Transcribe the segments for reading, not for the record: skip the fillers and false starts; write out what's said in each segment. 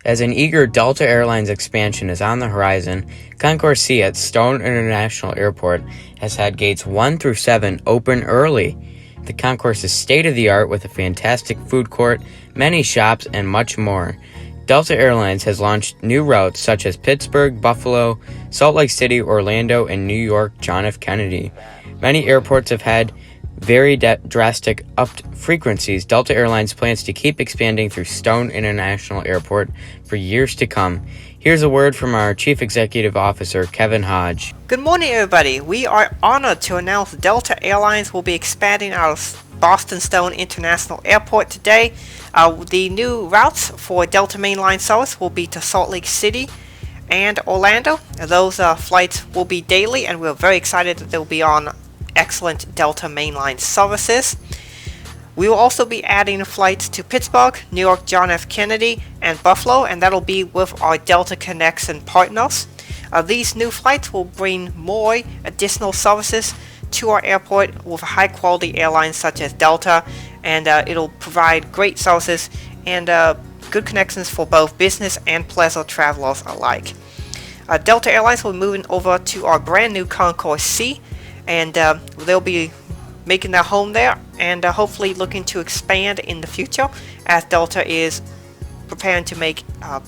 As an eager Delta Airlines expansion is on the horizon, Concourse C at Stone International Airport has had gates 1 through 7 open early. The concourse is state-of-the-art with a fantastic food court, many shops, and much more. Delta Airlines has launched new routes such as Pittsburgh, Buffalo, Salt Lake City, Orlando, and New York John F. Kennedy. Many airports have had very drastic upped frequencies. Delta Airlines plans to keep expanding through Stone International Airport for years to come. Here's a word from our Chief Executive Officer, Kevin Hodge. Good morning, everybody. We are honored to announce Delta Airlines will be expanding out of Boston Stone International Airport today. The new routes for Delta mainline service will be to Salt Lake City and Orlando. Those flights will be daily, and we're very excited that they'll be on excellent Delta mainline services. We will also be adding flights to Pittsburgh, New York John F. Kennedy, and Buffalo, and that'll be with our Delta Connection partners. These new flights will bring more additional services to our airport with high quality airlines such as Delta, and it'll provide great services and good connections for both business and pleasure travelers alike. Delta Airlines will be moving over to our brand new Concourse C, and they'll be making their home there and hopefully looking to expand in the future as Delta is preparing to make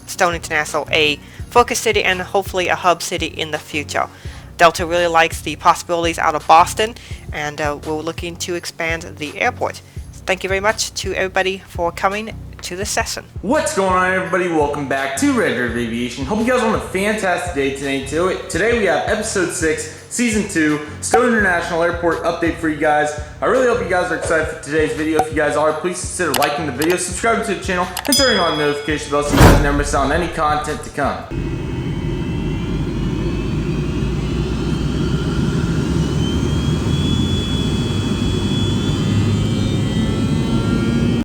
Stone International a focus city and hopefully a hub city in the future. Delta really likes the possibilities out of Boston, and we're looking to expand the airport. Thank you very much to everybody for coming to this session. What's going on, everybody? Welcome back to Redriveraviation. Hope you guys are on a fantastic day today too. Today we have episode 6, season 2, Stone International Airport update for you guys. I really hope you guys are excited for today's video. If you guys are, please consider liking the video, subscribing to the channel, and turning on the notification bell so you guys never miss out on any content to come.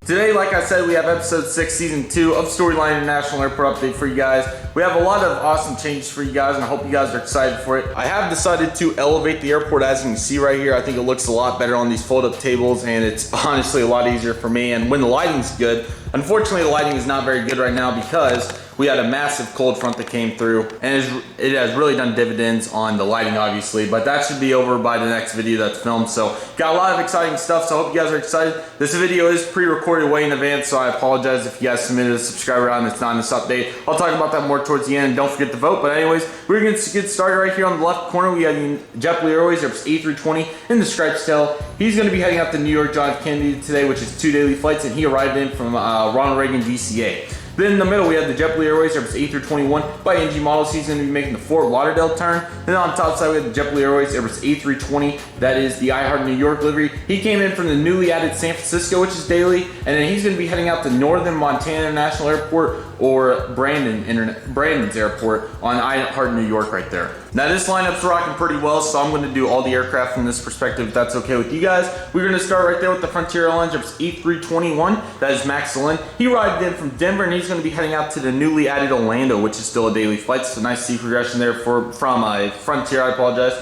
Today, like I said, we have episode 6, season 2 of Storyline International Airport update for you guys. We have a lot of awesome changes for you guys, and I hope you guys are excited for it. I have decided to elevate the airport, as you can see right here. I think it looks a lot better on these fold-up tables, and it's honestly a lot easier for me. And when the lighting's good, unfortunately the lighting is not very good right now because we had a massive cold front that came through, and it has really done dividends on the lighting, obviously, but that should be over by the next video that's filmed. So got a lot of exciting stuff, so I hope you guys are excited. This video is pre-recorded way in advance, so I apologize if you guys submitted a subscriber and it's not in this update. I'll talk about that more towards the end. Don't forget to vote. But anyways, we're going to get started right here on the left corner. We have JetBlue Airways Airbus A320 in the stripes tail. He's going to be heading out to New York John F. Kennedy today, which is 2 daily flights, and he arrived in from Ronald Reagan DCA. Then in the middle, we have the JetBlue Airways Airbus A321 by NG models. He's going to be making the Fort Lauderdale turn. Then on the top side, we have the JetBlue Airways Airbus A320. That is the I Heart New York livery. He came in from the newly added San Francisco, which is daily. And then he's going to be heading out to Northern Montana International Airport or Brandon's Airport on I Heart New York right there. Now this lineup's rocking pretty well, so I'm going to do all the aircraft from this perspective if that's okay with you guys. We're going to start right there with the Frontier Airlines Airbus A321. That is Max Lynn. He arrived in from Denver, and he's going to be heading out to the newly added Orlando, which is still a daily flight. So nice to see progression there from Frontier, I apologize.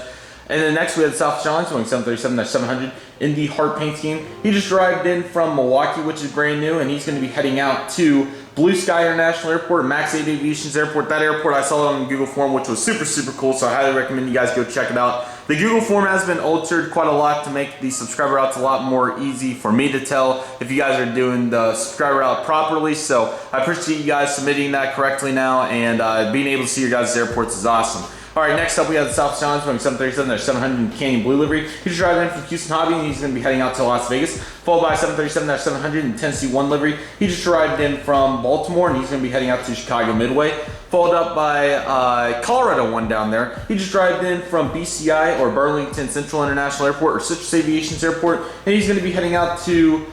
And then next we have the South Airlines going 737-700 in the Heart paint scheme. He just arrived in from Milwaukee, which is brand new, and he's going to be heading out to Blue Sky International Airport, Max 8 Aviation's airport. That airport, I saw it on the Google form, which was super cool, so I highly recommend you guys go check it out. The Google form has been altered quite a lot to make the subscriber routes a lot more easy for me to tell if you guys are doing the subscriber route properly, so I appreciate you guys submitting that correctly now, and being able to see your guys' airports is awesome. Alright, next up we have the South Airlines going 737-700 in Canyon Blue livery. He's driving in from Houston Hobby, and he's going to be heading out to Las Vegas, followed by 737-700 in Tennessee 1 livery. He just arrived in from Baltimore, and he's going to be heading out to Chicago Midway, followed up by Colorado 1 down there. He just arrived in from BCI or Burlington Central International Airport or Citrus Aviation's airport, and he's going to be heading out to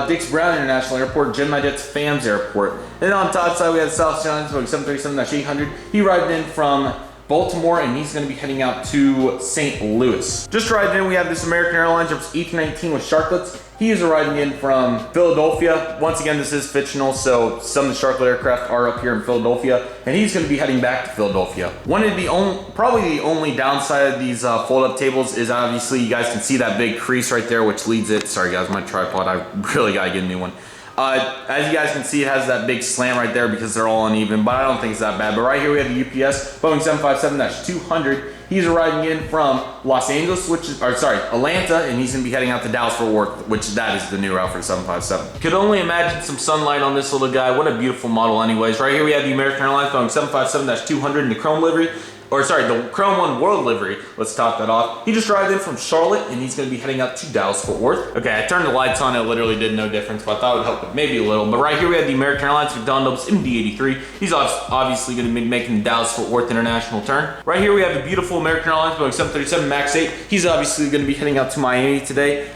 Dix Brown International Airport, Gemini Jet's FAM's airport. And then on top side we have the South Airlines going 737-800. He arrived in from Baltimore, and he's going to be heading out to St. Louis. Just arrived in, we have this American Airlines E-19 with Sharklets. He is arriving in from Philadelphia. Once again, this is fictional, so some of the Sharklet aircraft are up here in Philadelphia, and he's going to be heading back to Philadelphia. One of the probably the only downside of these fold-up tables is obviously you guys can see that big crease right there, which leads it. Sorry guys, my tripod. I really got to get a new one. As you guys can see, it has that big slant right there because they're all uneven, but I don't think it's that bad. But right here we have the UPS Boeing 757-200. He's arriving in from Los Angeles, Atlanta, and he's going to be heading out to Dallas Fort Worth, which that is the new route for 757. Could only imagine some sunlight on this little guy. What a beautiful model anyways. Right here we have the American Airlines Boeing 757-200 in the chrome livery. The Chrome 1 World livery. Let's top that off. He just arrived in from Charlotte, and he's going to be heading out to Dallas Fort Worth. Okay, I turned the lights on. It literally did no difference, but I thought it would help with maybe a little. But right here we have the American Airlines McDonald's MD-83. He's obviously going to be making the Dallas Fort Worth international turn. Right here we have the beautiful American Airlines Boeing 737 MAX 8. He's obviously going to be heading out to Miami today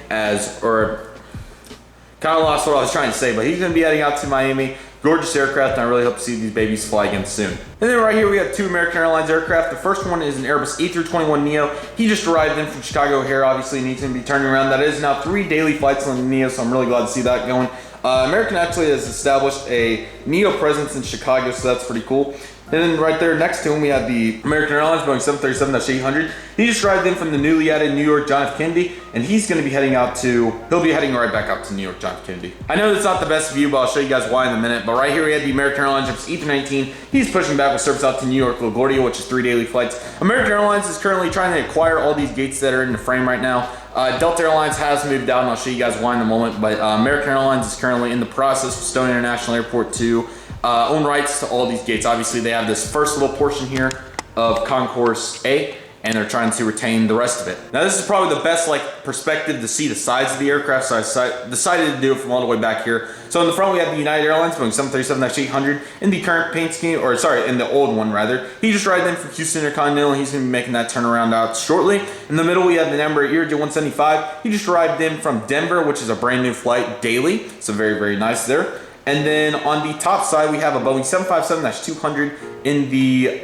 kind of lost what I was trying to say, but he's going to be heading out to Miami. Gorgeous aircraft, and I really hope to see these babies fly again soon. And then right here we have two American Airlines aircraft. The first one is an Airbus A321neo. He just arrived in from Chicago O'Hare. Obviously needs to be turning around. That is now 3 daily flights on the neo, so I'm really glad to see that going. American actually has established a neo presence in Chicago, so that's pretty cool. And then right there next to him, we have the American Airlines Boeing 737-800. He just arrived in from the newly added New York John F. Kennedy, and he's going to be heading right back out to New York John F. Kennedy. I know that's not the best view, but I'll show you guys why in a minute. But right here we have the American Airlines A319. He's pushing back with service out to New York LaGuardia, which is 3 daily flights. American Airlines is currently trying to acquire all these gates that are in the frame right now. Delta Airlines has moved out, and I'll show you guys why in a moment. But American Airlines is currently in the process with Stone International Airport to own rights to all these gates. Obviously, they have this first little portion here of Concourse A, and they're trying to retain the rest of it. Now, this is probably the best perspective to see the sides of the aircraft, so I decided to do it from all the way back here. So in the front, we have the United Airlines Boeing 737-800 in the current paint scheme, in the old one rather. He just arrived in from Houston Intercontinental. He's going to be making that turnaround out shortly. In the middle, we have the Embraer ERJ-175. He just arrived in from Denver, which is a brand new flight daily. So very, very nice there. And then on the top side, we have a Boeing 757-200 in the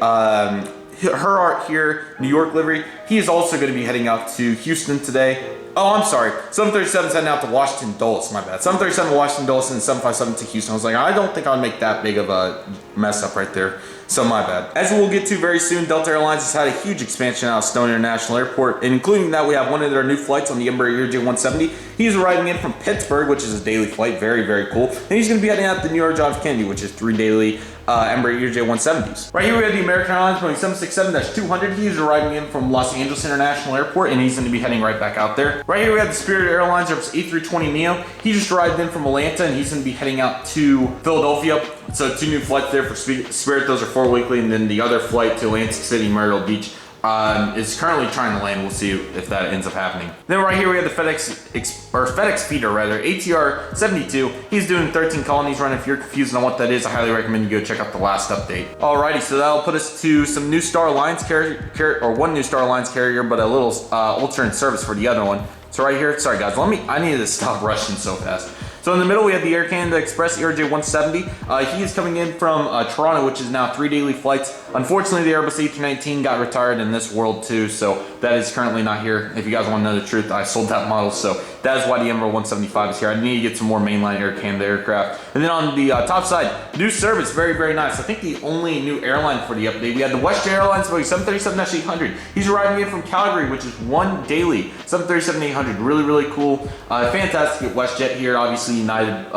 Her Art here, New York livery. He is also going to be heading out to Houston today. Oh, I'm sorry. 737's heading out to Washington Dulles. My bad. 737 to Washington Dulles and 757 to Houston. I was like, I don't think I'd make that big of a mess up right there. So my bad. As we'll get to very soon, Delta Airlines has had a huge expansion out of Stone International Airport, and including that, we have one of their new flights on the Embraer ERJ-170. He's arriving in from Pittsburgh, which is a daily flight. Very, very cool. And he's going to be heading out to New York John F. Kennedy, which is 3 daily Embraer ERJ-170s. Right here we have the American Airlines Boeing 767-200. He's arriving in from Los Angeles International Airport, and he's going to be heading right back out there. Right here we have the Spirit Airlines A320neo. He just arrived in from Atlanta, and he's going to be heading out to Philadelphia. So 2 new flights there for Spirit. Those are 4 weekly, and then the other flight to Atlantic City, Myrtle Beach, is currently trying to land. We'll see if that ends up happening. Then right here we have the FedEx feeder rather, ATR 72. He's doing 13 colonies run. If you're confused on what that is, I highly recommend you go check out the last update. Alrighty, so that'll put us to some new Star Alliance carrier, or one new Star Alliance carrier, but a little alternate service for the other one. So right here, sorry guys, I needed to stop rushing so fast. So in the middle, we have the Air Canada Express ERJ-170. He is coming in from Toronto, which is now 3 daily flights. Unfortunately, the Airbus A319 got retired in this world too, so that is currently not here. If you guys want to know the truth, I sold that model, so that is why the Embraer 175 is here. I need to get some more mainline Air Canada aircraft. And then on the top side, new service, very, very nice. I think the only new airline for the update, we had the WestJet Airlines Boeing 737-800. He's arriving in from Calgary, which is 1 daily 737-800. Really, really cool. Fantastic at WestJet here. Obviously, United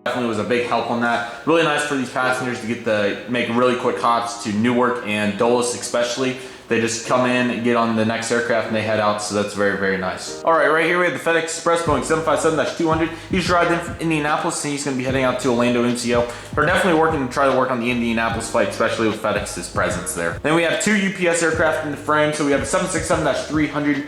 definitely was a big help on that. Really nice for these passengers to make really quick hops to Newark and Dulles especially. They just come in, get on the next aircraft, and they head out, so that's very, very nice. All right, right here we have the FedEx Express Boeing 757-200. He's arrived in from Indianapolis, and he's going to be heading out to Orlando MCO. We're definitely try to work on the Indianapolis flight, especially with FedEx's presence there. Then we have 2 UPS aircraft in the frame, so we have a 767-300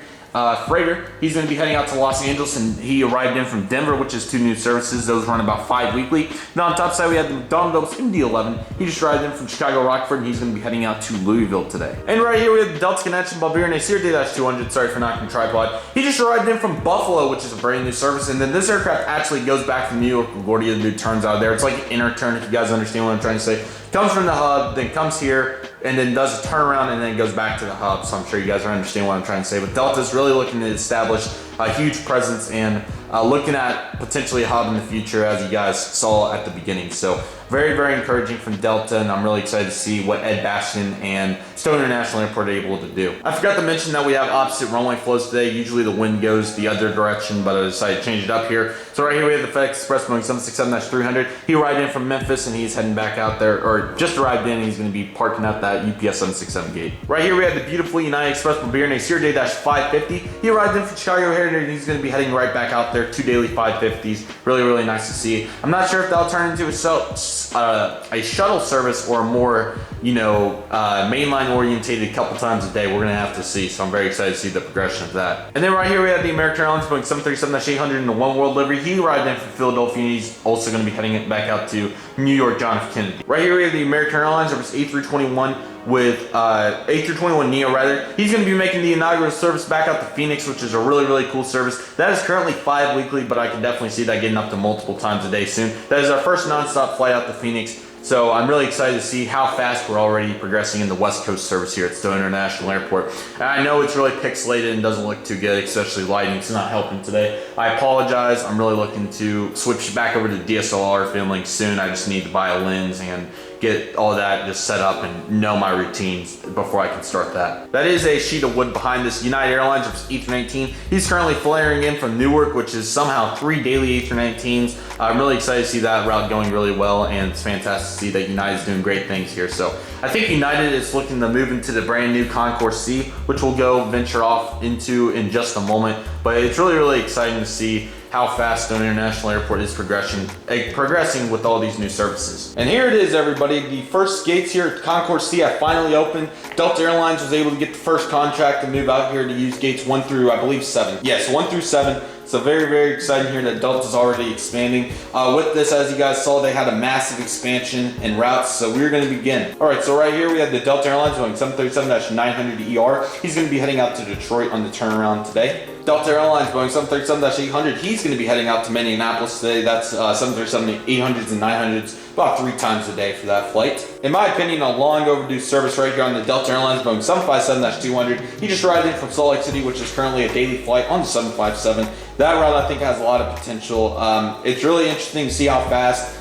freighter. He's going to be heading out to Los Angeles, and he arrived in from Denver, which is 2 new services. Those run about 5 weekly. Now on top side, we have the McDonald's MD-11. He just arrived in from Chicago Rockford, and he's going to be heading out to Louisville today. And right here we have the Delta Connection Barbarian Acer D-200. Sorry for knocking the tripod. He just arrived in from Buffalo, which is a brand new service. And then this aircraft actually goes back from New York LaGuardia. The dude turns out of there. It's like an inner turn, if you guys understand what I'm trying to say. Comes from the hub, then comes here, and then does a turnaround, and then goes back to the hub. So I'm sure you guys understand what I'm trying to say. But Delta's really looking to establish a huge presence and looking at potentially a hub in the future, as you guys saw at the beginning. So very, very encouraging from Delta, and I'm really excited to see what Ed Bastian and Stone International Airport are able to do. I forgot to mention that we have opposite runway flows today. Usually the wind goes the other direction, but I decided to change it up here. So right here we have the FedEx Express Boeing 767-300. He arrived in from Memphis and he's heading back out there, or just arrived in, and he's going to be parking at that UPS 767 gate. Right here we have the beautiful United Express Bavarian Acer J-550. He arrived in from Chicago O'Hare and he's going to be heading right back out there. 2 daily 550s. Really, really nice to see. I'm not sure if that'll turn into a shuttle service or more, you know, mainline orientated a couple times a day. We're gonna have to see, so I'm very excited to see the progression of that. And then right here we have the American Airlines Boeing 737-800 in the One World livery. He arrived in from Philadelphia and he's also gonna be heading it back out to New York John F. Kennedy. Right here we have the American Airlines service A321 with A321 Neo rather. He's going to be making the inaugural service back out to Phoenix, which is a really, really cool service. That is currently 5 weekly, but I can definitely see that getting up to multiple times a day soon. That is our first nonstop flight out to Phoenix. So I'm really excited to see how fast we're already progressing in the West Coast service here at Stone International Airport. And I know it's really pixelated and doesn't look too good, especially lighting's not helping today. I apologize. I'm really looking to switch back over to DSLR filming soon. I just need to buy a lens and get all that just set up and know my routines before I can start that. That is a sheet of wood behind this United Airlines A319. He's currently flaring in from Newark, which is somehow 3 daily A319s. I'm really excited to see that route going really well, and it's fantastic to see that United's doing great things here. So I think United is looking to move into the brand new Concourse C, which we'll go venture off into in just a moment. But it's really, really exciting to see how fast Stone International Airport is progressing with all these new services. And here it is, everybody. The first gates here at Concourse C have finally opened. Delta Airlines was able to get the first contract to move out here to use gates 1 through, I believe, 7. Yes, 1 through 7. So very, very exciting here that Delta's already expanding. With this, as you guys saw, they had a massive expansion in routes, so we're going to begin. All right, so right here we have the Delta Airlines going 737-900 He's going to be heading out to Detroit on the turnaround today. Delta Airlines Boeing 737-800, he's going to be heading out to Minneapolis today. That's 737-800s and 900s, about 3 times a day for that flight. In my opinion, a long overdue service right here on the Delta Airlines Boeing 757-200. He just arrived in from Salt Lake City, which is currently a daily flight on the 757. That route I think has a lot of potential. It's really interesting to see how fast.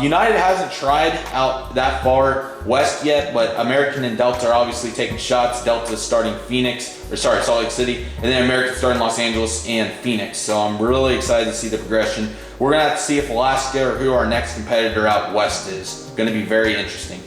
United hasn't tried out that far west yet, but American and Delta are obviously taking shots. Delta's starting Salt Lake City, and then American starting Los Angeles and Phoenix. So I'm really excited to see the progression. We're gonna have to see if Alaska or who our next competitor out west is. Gonna be very interesting.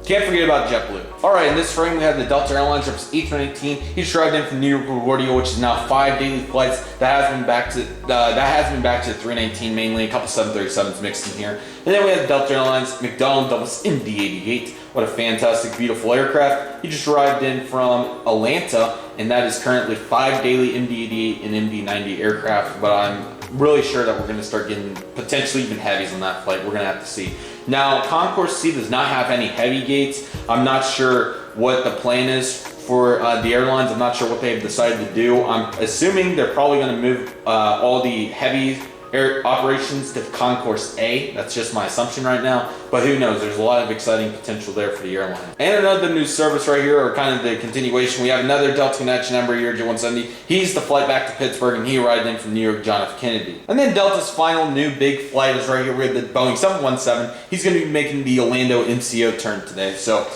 Can't forget about JetBlue. All right, in this frame we have the Delta Airlines A319. He just arrived in from New York LaGuardia, which is now 5 daily flights. That has been back to the 319 mainly, a couple 737s mixed in here. And then we have Delta Airlines McDonnell Douglas MD-88. What a fantastic, beautiful aircraft. He just arrived in from Atlanta, and that is currently 5 daily MD-88 and MD-90 aircraft. But I'm really sure that we're going to start getting potentially even heavies on that flight. We're going to have to see. Now, Concourse C does not have any heavy gates. I'm not sure what the plan is for the airlines. I'm not sure what they've decided to do. I'm assuming they're probably going to move all the heavy air operations to Concourse A. That's just my assumption right now, but who knows? There's a lot of exciting potential there for the airline. And another new service right here, or kind of the continuation, we have another Delta connection number here, J170. He's the flight back to Pittsburgh, and he arrived in from New York John F. Kennedy. And then Delta's final new big flight is right here with the Boeing 717. He's going to be making the Orlando MCO turn today. So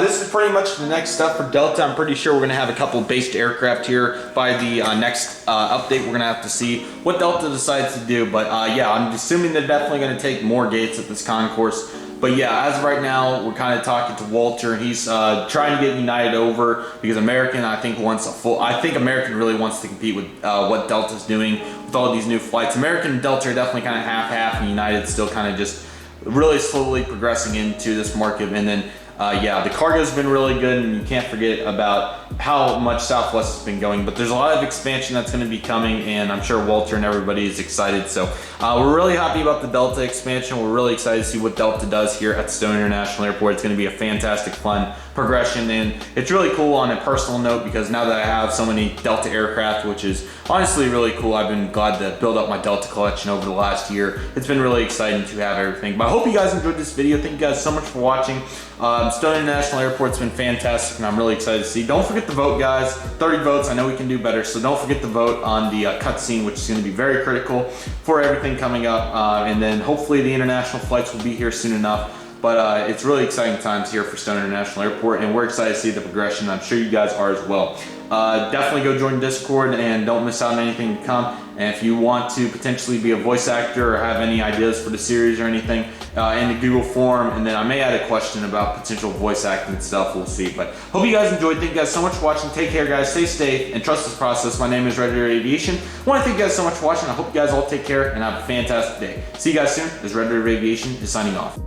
this is pretty much the next step for Delta. I'm pretty sure we're going to have a couple based aircraft here by the next update. We're going to have to see what Delta decides to do. But yeah, I'm assuming they're definitely going to take more gates at this concourse. But yeah, as of right now, we're kind of talking to Walter. He's trying to get United over because American, I think, wants a full. I think American really wants to compete with what Delta's doing with all these new flights. American and Delta are definitely kind of half-half, and United's still kind of just really slowly progressing into this market. And then yeah, the cargo's been really good, and you can't forget about how much Southwest has been going, but there's a lot of expansion that's going to be coming, and I'm sure Walter and everybody is excited. So we're really happy about the Delta expansion. We're really excited to see what Delta does here at Stone International Airport. It's going to be a fantastic, fun progression, and it's really cool on a personal note because now that I have so many Delta aircraft, which is honestly really cool. I've been glad to build up my Delta collection over the last year. It's been really exciting to have everything. But I hope you guys enjoyed this video. Thank you guys so much for watching. Stone International Airport's been fantastic, and I'm really excited to see. Don't forget to vote, guys. 30 votes. I know we can do better, so don't forget to vote on the cutscene, which is going to be very critical for everything coming up. And then hopefully the international flights will be here soon enough. But it's really exciting times here for Stone International Airport, and we're excited to see the progression. I'm sure you guys are as well. Definitely go join Discord and don't miss out on anything to come. And if you want to potentially be a voice actor or have any ideas for the series or anything, in the Google form, and then I may add a question about potential voice acting stuff. We'll see. But hope you guys enjoyed. Thank you guys so much for watching. Take care, guys. Stay safe and trust this process. My name is Redriveraviation. I want to thank you guys so much for watching. I hope you guys all take care and have a fantastic day. See you guys soon. As Redriveraviation is signing off.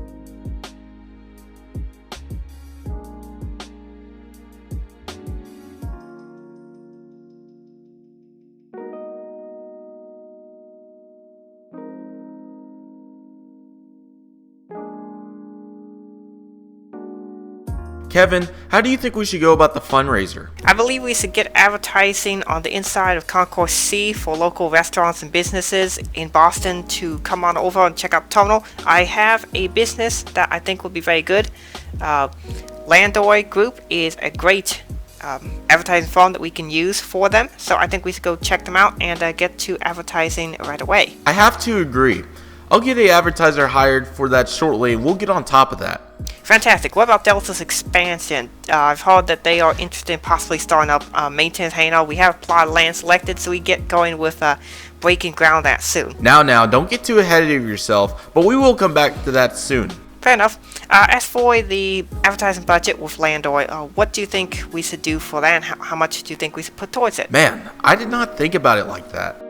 Kevin, how do you think we should go about the fundraiser? I believe we should get advertising on the inside of Concourse C for local restaurants and businesses in Boston to come on over and check out the terminal. I have a business that I think would be very good. Landoy Group is a great advertising firm that we can use for them, so I think we should go check them out and get to advertising right away. I have to agree. I'll get an advertiser hired for that shortly, and we'll get on top of that. Fantastic. What about Delta's expansion? I've heard that they are interested in possibly starting up maintenance hangar. We have a plot of land selected, so we get going with breaking ground that soon. Now, don't get too ahead of yourself, but we will come back to that soon. Fair enough. As for the advertising budget with Landoy, what do you think we should do for that, and how much do you think we should put towards it? Man, I did not think about it like that.